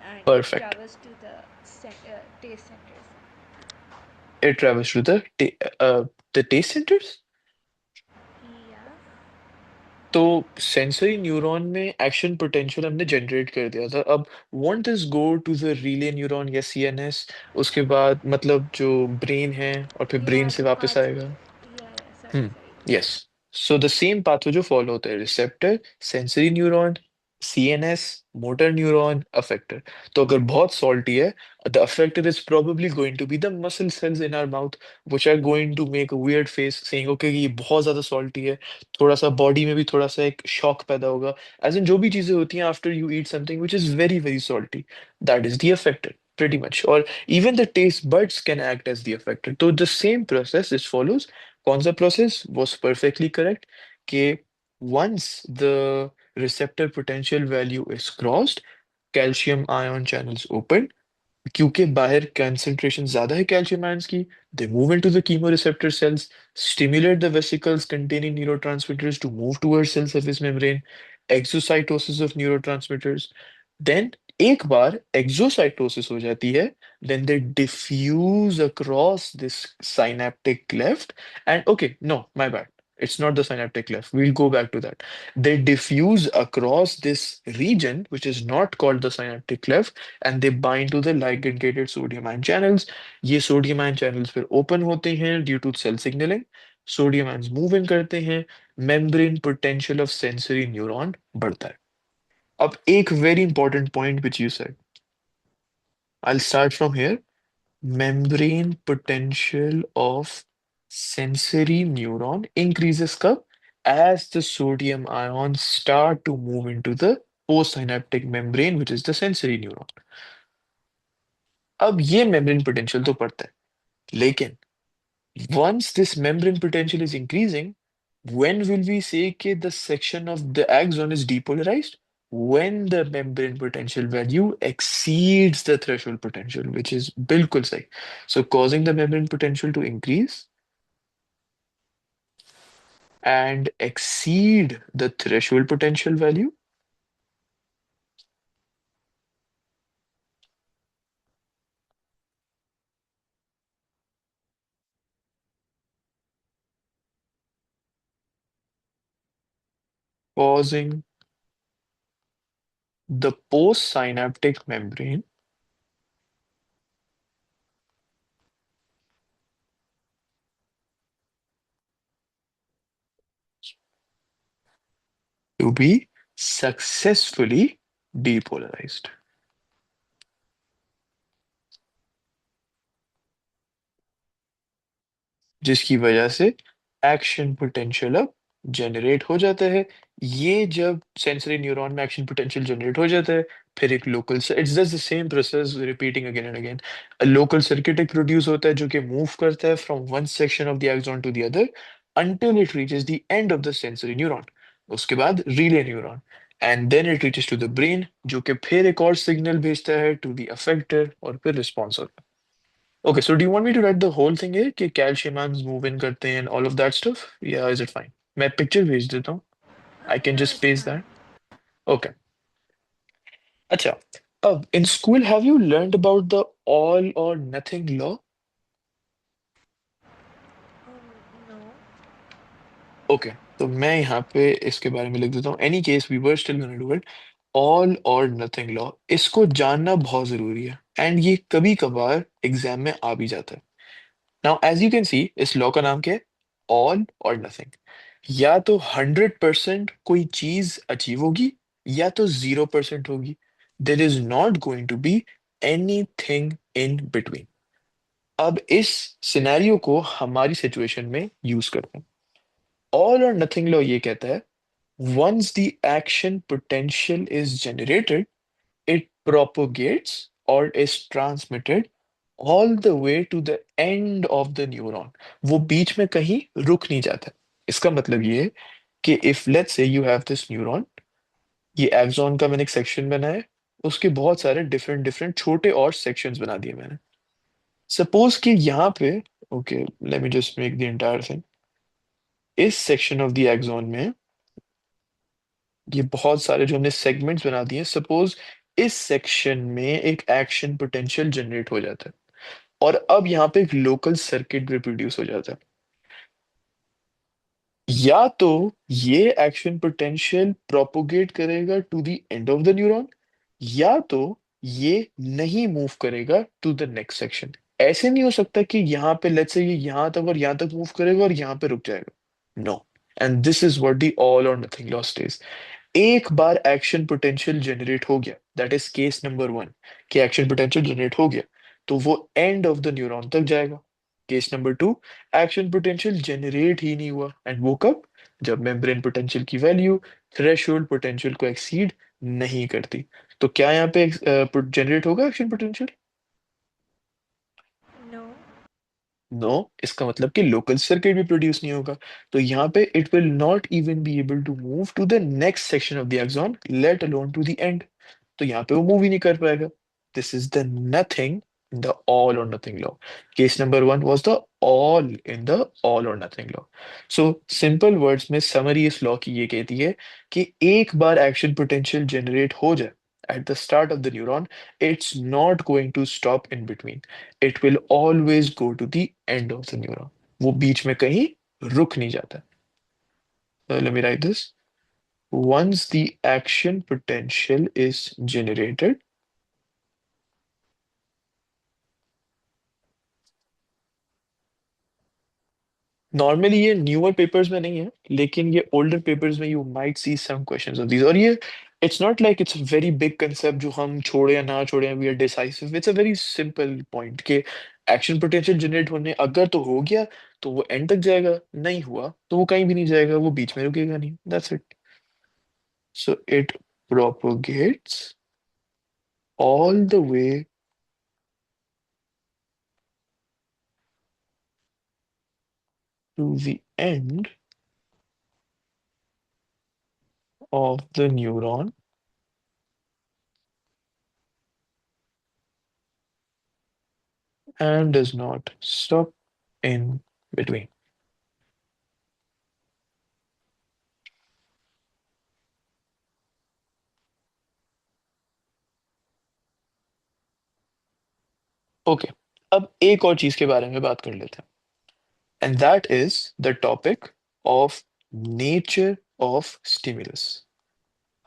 and it perfect. travels to the taste centers. It travels to the taste centers. Yeah. तो sensory neuron में action potential हमने generate कर दिया था। अब won't this go to the relay neuron या CNS, उसके बाद मतलब जो ब्रेन है, और फिर ब्रेन Yeah, से the वापस pathway. आएगा। Yeah, sorry, hmm, sorry. Yes. So the same pathway जो फॉलो होता है, receptor, sensory neuron, CNS, motor neuron, effector. तो अगर बहुत सॉल्टी है, the effector is probably going to be the muscle cells in our mouth, which are going to make a weird face saying okay ये बहुत ज्यादा salty है। थोड़ा सा बॉडी में भी थोड़ा सा एक शॉक पैदा होगा, एज इन जो भी चीजें होती हैं after you eat something which is very very salty, that is the effector pretty much, or even the taste buds can act as the affector. So the same process is follows। कौन सा process was perfectly correct, कि once the receptor potential value is crossed, calcium ion channels open, क्योंकि बाहर concentration ज्यादा है calcium ions की, they move into the chemoreceptor cells, stimulate the vesicles containing neurotransmitters to move towards cell surface membrane, exocytosis of neurotransmitters. Then एक बार exocytosis हो जाती है, then they diffuse across this synaptic cleft, and okay, no, my bad, it's not the synaptic cleft, we'll go back to that, they diffuse across this region which is not called the synaptic cleft, and they bind to the ligand gated sodium ion channels। ये sodium ion channels फिर open होते हैं due to cell signalling, sodium ions move in करते हैं, membrane potential of sensory neuron बढ़ता है। अब एक very important point which you said, I start from here, membrane potential of sensory neuron increases कब? As the sodium ions start to move into the postsynaptic membrane, which is the sensory neuron। अब ये membrane potential तो पड़ता है, लेकिन once this membrane potential is increasing, when will we say that the section of the axon is depolarized? When the membrane potential value exceeds the threshold potential, which is बिल्कुल सही। So causing the membrane potential to increase and exceed the threshold potential value, causing the postsynaptic membrane to be successfully depolarized, जिसकी वजह से action potential अब generate हो जाता है। ये जब सेंसरी न्यूरॉन में एक्शन पोटेंशियल जनरेट हो जाता है, फिर एक local it's just the same process repeating again and again. Local circuit एक प्रोड्यूस होता है जो कि मूव करता है from one section of the axon to the other until it reaches the end of the sensory neuron। उसके बाद relay neuron, and then it reaches to the brain जो कि फिर एक और सिग्नल भेजता है टू द अफेक्टर और फिर रिस्पॉन्स होता है। Okay, so do you want me to write the whole thing here कि calcium ions move in करते हैं and all of that stuff? Yeah, is it fine? मैं picture भेज देता हूँ. I can No, just it's paste fine. that. Okay. अच्छा. अब in school have you learned about the all or nothing law? No. Okay. तो मैं यहाँ पे इसके बारे में लिख देता हूँ. Any case, we were still gonna do it. All or nothing law. इसको जानना बहुत जरूरी है. And ये कभी कभार एग्जाम में आ भी जाता है. Now as you can see इस लॉ का नाम क्या है? All or nothing. या तो 100% कोई चीज अचीव होगी या तो 0% होगी। There is not going to be anything in between. अब इस सिनेरियो को हमारी सिचुएशन में यूज करते हैं। ऑल और नथिंग लॉ ये कहता है once the action potential is generated it propagates or is transmitted all the way to the end of the neuron। वो बीच में कहीं रुक नहीं जाता। इसका मतलब ये है कि if let's say you have this neuron, ये एक्सॉन का मैंने एक सेक्शन बनाया है, उसके बहुत सारे डिफरेंट डिफरेंट छोटे और सेक्शंस बना दिए मैंने। सपोज कि यहाँ पे, okay let me just make the entire thing, इस सेक्शन ऑफ द एक्सॉन में ये बहुत सारे जो हमने सेगमेंट्स बना दिए, सपोज इस सेक्शन में एक एक्शन पोटेंशियल जनरेट हो जाता है और अब यहाँ पे एक लोकल सर्किट रिप्रोड्यूस हो जाता है। या तो ये एक्शन पोटेंशियल प्रोपोगेट करेगा to the end of the neuron, या तो ये नहीं मूव करेगा टू द नेक्स्ट सेक्शन। ऐसे नहीं हो सकता कि यहाँ पे लेट्स से ये यहाँ तक और यहाँ तक मूव करेगा और यहाँ पे रुक जाएगा। No. And this is what the all or nothing law stage. एक बार एक्शन पोटेंशियल जनरेट हो गया, that is case number one, कि एक्शन पोटेंशियल जनरेट हो गया तो वो एंड ऑफ द न्यूरॉन तक जाएगा। Case number two, action potential generate ही नहीं हुआ, एंड वो कब? जब मेम्ब्रेन पोटेंशियल की वैल्यू थ्रेशोल्ड पोटेंशियल को एक्सीड नहीं करती। तो क्या यहाँ पे जनरेट होगा एक्शन पोटेंशियल? No. नो। इसका मतलब कि लोकल सर्किट भी प्रोड्यूस नहीं होगा। तो यहाँ पे it will not even be able to move to the next section of the axon, let alone to the end. तो यहाँ पे वो मूव ही नहीं कर पाएगा। This is the nothing in the all or nothing law. Case number one was the all in the all or nothing law. So simple words में summary इस लॉ की ये कहती है कि एक बार एक्शन पोटेंशियल जनरेट हो जाए at the start of the neuron, it's not going to stop in between। It will always go to the end of the neuron। वो बीच में कहीं रुक नहीं जाता। Let me write this। Once the action potential is generated, normally ये newer papers में नहीं है लेकिन ये ओल्डर पेपर्स में you might see some questions of these. और ये it's not like it's very big concept जो हम छोड़े या ना छोड़े, we are decisive. It's a very simple point के एक्शन पोटेंशियल जनरेट होने अगर तो हो गया तो वो एंड तक जाएगा, नहीं हुआ तो वो कहीं भी नहीं जाएगा, वो बीच में रुकेगा नहीं। That's it. So it propagates all the way to the end of the neuron and does not stop in between। Okay, अब एक और चीज के बारे में बात कर लेते हैं, and that is the topic of nature of stimulus.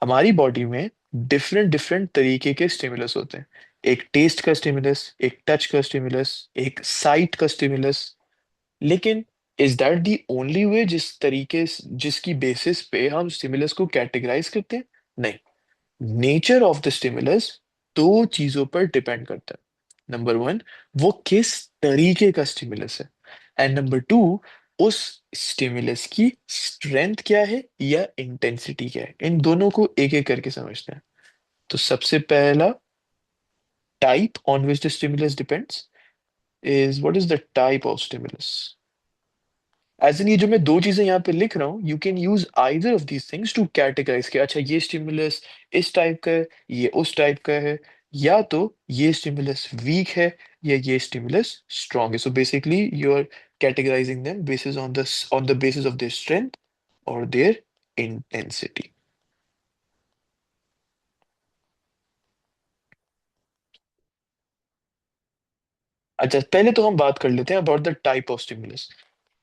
हमारी बॉडी में डिफरेंट डिफरेंट तरीके के स्टिमुलस होते हैं। एक टेस्ट का स्टिमुलस, एक टच का स्टिमुलस, एक साइट का स्टिमुलस। लेकिन is that the only way जिसकी बेसिस पे हम स्टिमुलस को कैटेगराइज करते हैं? नहीं। नेचर ऑफ द स्टिमुलस दो चीजों पर डिपेंड करता है। नंबर वन, वो किस तरीके का स्टिमुलस है। एंड नंबर टू, उस स्टिमुलस की स्ट्रेंथ क्या है या इंटेंसिटी क्या है। इन दोनों को एक एक करके समझते हैं। तो सबसे पहला, type on which the stimulus depends is what is the type of stimulus. As in, ये जो मैं दो चीजें यहाँ पे लिख रहा हूँ, you can use either of these things to categorize कि अच्छा ये स्टिमुलस इस टाइप का है, ये उस टाइप का है, या तो ये स्टिमुलस वीक है या ये स्टिमुलस स्ट्रांग है। So basically you are categorizing them basis on the basis of their strength और देयर इंटेंसिटी। अच्छा, पहले तो हम बात कर लेते हैं about the type of stimulus.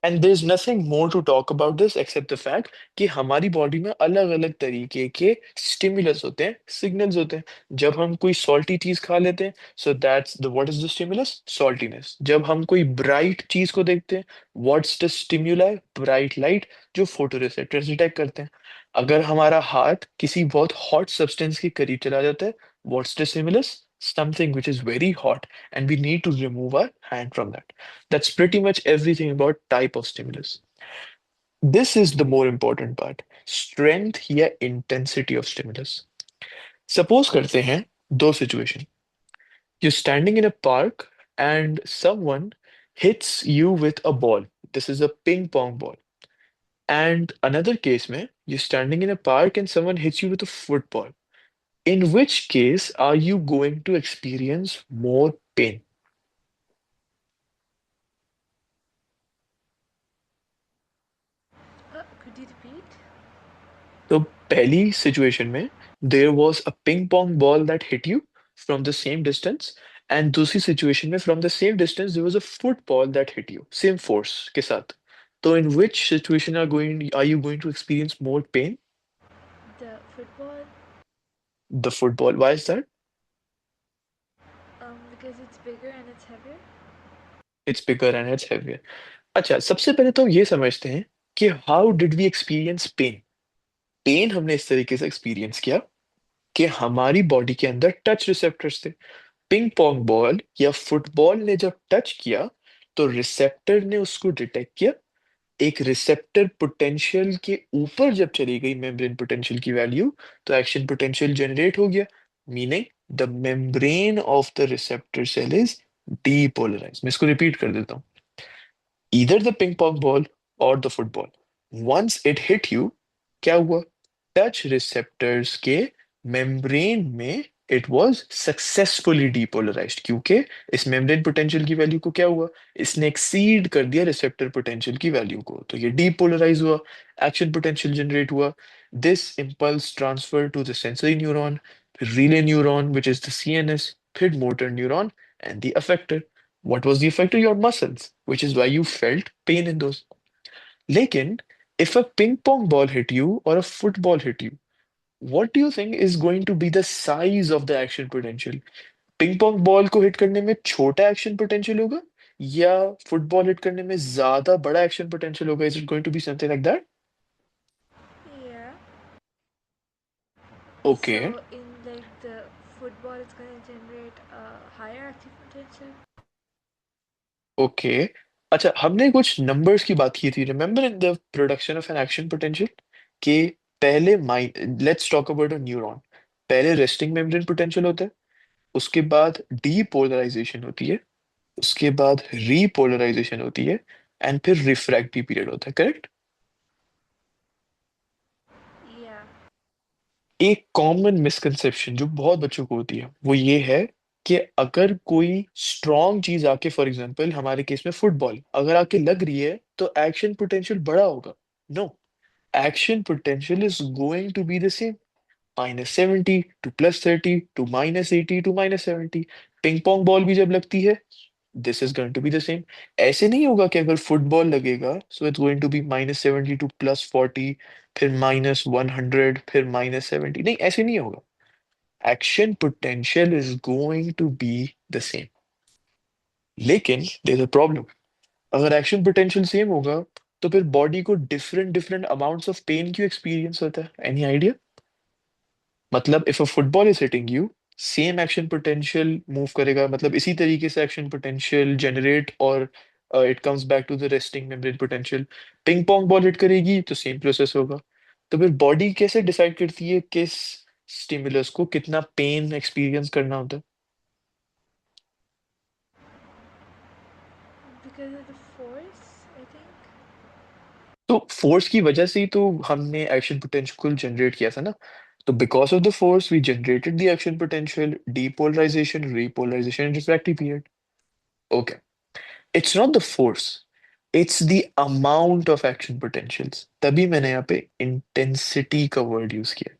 And there is nothing more to talk about this except the fact कि हमारी बॉडी में अलग अलग तरीके के स्टिमुलस होते हैं, सिग्नल्स होते हैं। जब हम कोई सॉल्टी चीज खा लेते हैं, so that's the what is the stimulus, saltiness. जब हम कोई ब्राइट चीज को देखते हैं, what's the stimuli, bright light, जो फोटोरिसेप्टर्स डिटेक्ट करते हैं। अगर हमारा हाथ किसी बहुत हॉट सब्सटेंस के करीब चला जाता है, what's the stimulus, something which is very hot, and we need to remove our hand from that. That's pretty much everything about type of stimulus. This is the more important part. Strength या intensity of stimulus. Suppose करते हैं दो situation. You're standing in a park and someone hits you with a ball. This is a ping pong ball. And another case में you're standing in a park and someone hits you with a football. In which case are you going to experience more pain? Could you repeat? तो पहली situation में there was a ping pong ball that hit you from the same distance, and दूसरी situation में from the same distance there was a football that hit you same force के साथ। तो in which situation are you going to experience more pain? The football, the football, why is that? because it's bigger and it's heavier. It's bigger and it's heavier. अच्छा, सबसे पहले तो हम ये समझते हैं कि how did we experience pain. Pain हमने इस तरीके से एक्सपीरियंस किया कि हमारी बॉडी के अंदर टच रिसेप्टर्स थे। पिंग पोंग बॉल या फुटबॉल ने जब टच किया, तो रिसेप्टर ने उसको डिटेक्ट किया। एक रिसेप्टर पोटेंशियल के ऊपर जब चली गई मेम्ब्रेन पोटेंशियल की वैल्यू, तो एक्शन पोटेंशियल जनरेट हो गया। Meaning the membrane of the receptor cell is depolarize. मैं इसको रिपीट कर देता हूँ। Either the ping pong ball or the football. Once it hit you, क्या हुआ? टच रिसेप्टर्स के मेम्ब्रेन में इट वाज सक्सेसफुली डीपोलराइज्ड, क्योंकि इस मेम्ब्रेन पोटेंशियल की वैल्यू को क्या हुआ? इसने एक्सीड कर दिया रिसेप्टर पोटेंशियल की वैल्यू को, तो ये डीपोलराइज हुआ। एक्शन पोटेंशियल जनरेट हुआ। This impulse transfer to the sensory neuron, relay neuron which is the CNS, फिर motor neuron and the effector. What was the effect of your muscles, which is why you felt pain in those. Lekin, if a ping pong ball hit you or a football hit you, what do you think is going to be the size of the action potential? Ping pong ball को hit करने में छोटा action potential होगा, या football hit करने में ज्यादा बड़ा एक्शन पोटेंशियल होगा? Is it going to be something like that? Yeah. Okay. So in like the football, it's gonna generate a higher active potential. Okay. अच्छा, हमने कुछ नंबर्स की बात की थी, remember, in the production of an action potential, कि पहले mine let's talk about a neuron. पहले रेस्टिंग मेम्ब्रेन पोटेंशियल होता है, उसके बाद डीपोलराइजेशन होती है, उसके बाद रीपोलराइजेशन होती है, एंड फिर रिफ्रैक्टिव पीरियड होता है, करेक्ट? Yeah. एक कॉमन मिसकंसेप्शन जो बहुत बच्चों को होती है वो ये है कि अगर कोई स्ट्रॉन्ग चीज आके, फॉर एग्जांपल हमारे केस में फुटबॉल अगर आके लग रही है, तो एक्शन पोटेंशियल बड़ा होगा। No, action potential is going to be the same, -70 to +30 to -80 to -70। Ping pong ball भी जब लगती है, this is going to be the same. ऐसे नहीं होगा कि अगर फुटबॉल लगेगा so it's going to be -70 to +40, फिर -100, फिर -70, नहीं ऐसे नहीं होगा। Action potential is going to be the same. लेकिन देयर इज अ प्रॉब्लम। अगर एक्शन पोटेंशियल सेम होगा तो फिर बॉडी को different different amounts of pain क्यों एक्सपीरियंस होता है? Any idea? मतलब if a football is hitting you, same action potential move करेगा, मतलब इसी तरीके से एक्शन पोटेंशियल जनरेट, और it comes back to the resting membrane potential. Ping pong ball hit करेगी तो सेम प्रोसेस होगा। तो फिर बॉडी कैसे डिसाइड करती है किस स्टिमुलस को कितना पेन एक्सपीरियंस करना होता है? Because of the force, I think. तो फोर्स की वजह से ही तो हमने एक्शन पोटेंशियल जनरेट किया था ना। तो because of the force we generated the action potential, depolarization, repolarization, refractive period. Okay, it's not the force, it's the amount of action potentials. तभी मैंने यहाँ पे इंटेंसिटी का वर्ड यूज किया।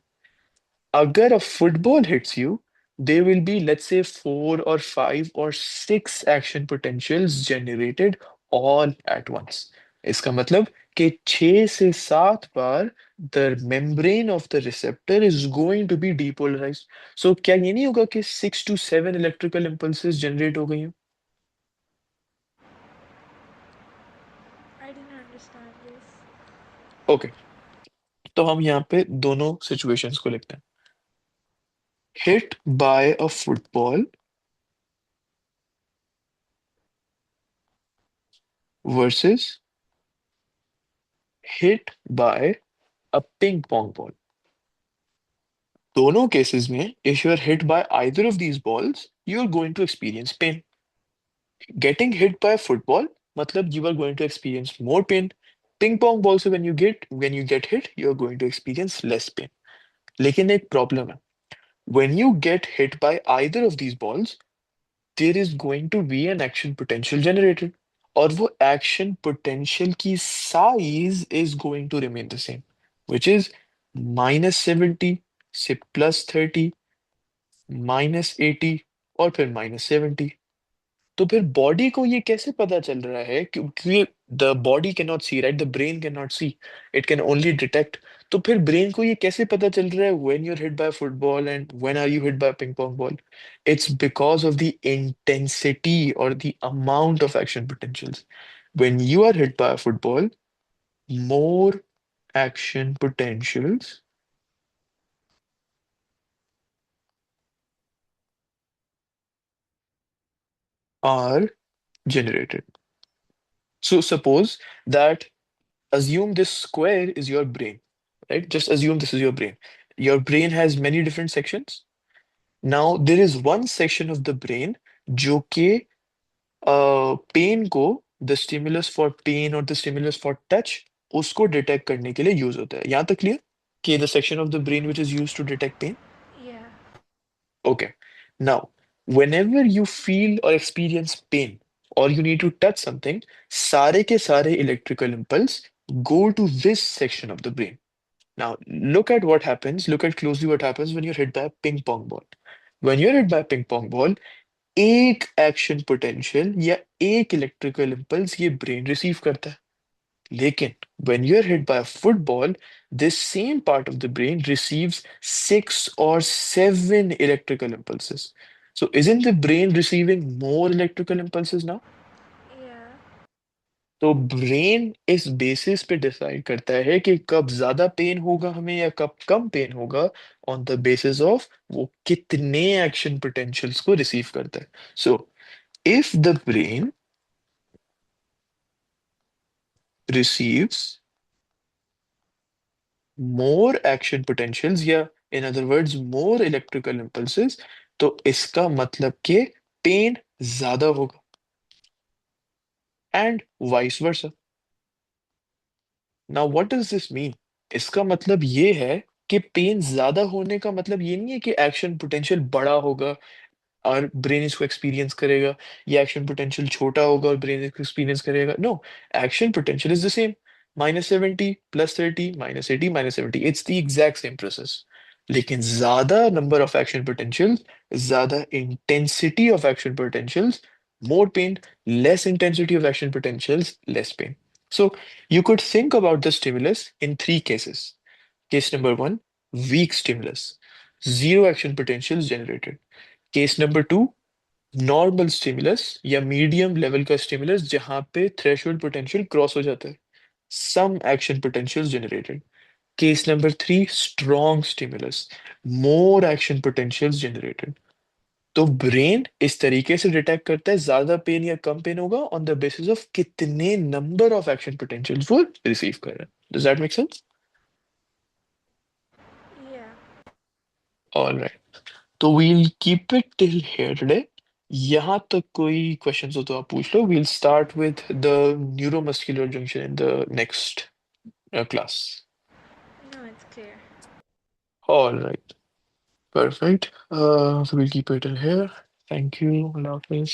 अगर a football hits you, there will be, let's say, 4 or 5 or 6 action potentials generated all at once. इसका मतलब कि 6 से 7 बार the membrane of the receptor is going to be depolarized. So क्या ये नहीं होगा कि 6 to 7 electrical impulses generate हो गई हैं? I didn't understand this. Okay, तो हम यहाँ पे दोनों situations को लिखते हैं। Hit by a football versus hit by a ping pong ball. दोनों केसेस में if you are hit by either of these balls, you are going to experience pain. Getting hit by a football, मतलब you are going to experience more pain. Ping pong ball से when you get hit, you are going to experience less pain. लेकिन एक problem है। When you get hit by either of these balls, there is going to be an action potential generated. और वो action potential की size is going to remain the same, which is -70 से +30, -80 और फिर -70। तो फिर बॉडी को ये कैसे पता चल रहा है? क्योंकि the body can not see, right? The brain can not see, it can only detect. तो फिर ब्रेन को ये कैसे पता चल रहा है when you are hit by football and when are you hit by ping pong ball? It's because of the intensity और the amount of action potentials. When you are hit by football, more action potentials are generated. So suppose that, assume this square is your brain, right? Just assume this is your brain. Your brain has many different sections. Now there is one section of the brain जो कि pen को, the stimulus for pen और the stimulus for touch, उसको detect करने के लिए use होता है। यहाँ तक क्लियर कि the section of the brain which is use to detect pain? Yeah. Okay. Now, whenever you feel or experience pain or you need to touch something, सारे के सारे electrical impulse go to this section of the brain. Now, look at what happens. Look at closely what happens when you're hit by a ping pong ball. When you're hit by a ping pong ball, एक action potential या एक electrical impulse ये brain receive करता है। लेकिन when you're hit by a football, this same part of the brain receives 6 or 7 electrical impulses. So isn't the brain receiving more electrical impulses now? Yeah. तो brain इस basis पे decide करता है कि कब ज्यादा पेन होगा हमें या कब कम पेन होगा, ऑन द बेसिस ऑफ वो कितने एक्शन पोटेंशियल्स को रिसीव करता है। So if the brain receives more action potentials या in other words more electrical impulses, तो इसका मतलब कि पेन ज्यादा होगा, and vice versa. Now what does this mean? इसका मतलब ये है कि पेन ज्यादा होने का मतलब ये नहीं है कि एक्शन पोटेंशियल बड़ा होगा और ब्रेन इसको एक्सपीरियंस करेगा, या एक्शन पोटेंशियल छोटा होगा और ब्रेन इसको एक्सपीरियंस करेगा। No, action potential is the same. -70 +30 -80 -70, it's the exact same process. लेकिन ज्यादा नंबर ऑफ एक्शन पोटेंशियल, ज्यादा intensity of action potentials More pain, less intensity of action potentials, less pain. So you could think about the stimulus in three cases. Case number one, weak stimulus, zero action potentials generated. Case number two, normal stimulus या medium level का stimulus जहां पे threshold potential cross हो जाता है some action potential generated case number three strong stimulus more action potentials generated तो brain इस तरीके से डिटेक्ट करता है ज्यादा पेन या कम पेन होगा ऑन द बेसिस ऑफ कितने नंबर ऑफ एक्शन पोटेंशियल्स वो रिसीव कर रहा है does that make sense Yeah. Alright तो we'll keep it till here today यहाँ तक कोई क्वेश्चंस हो तो आप पूछ लो we'll start with the neuromuscular junction in the next class No, it's clear. Alright perfect so we'll keep it in here thank you Allah Hafiz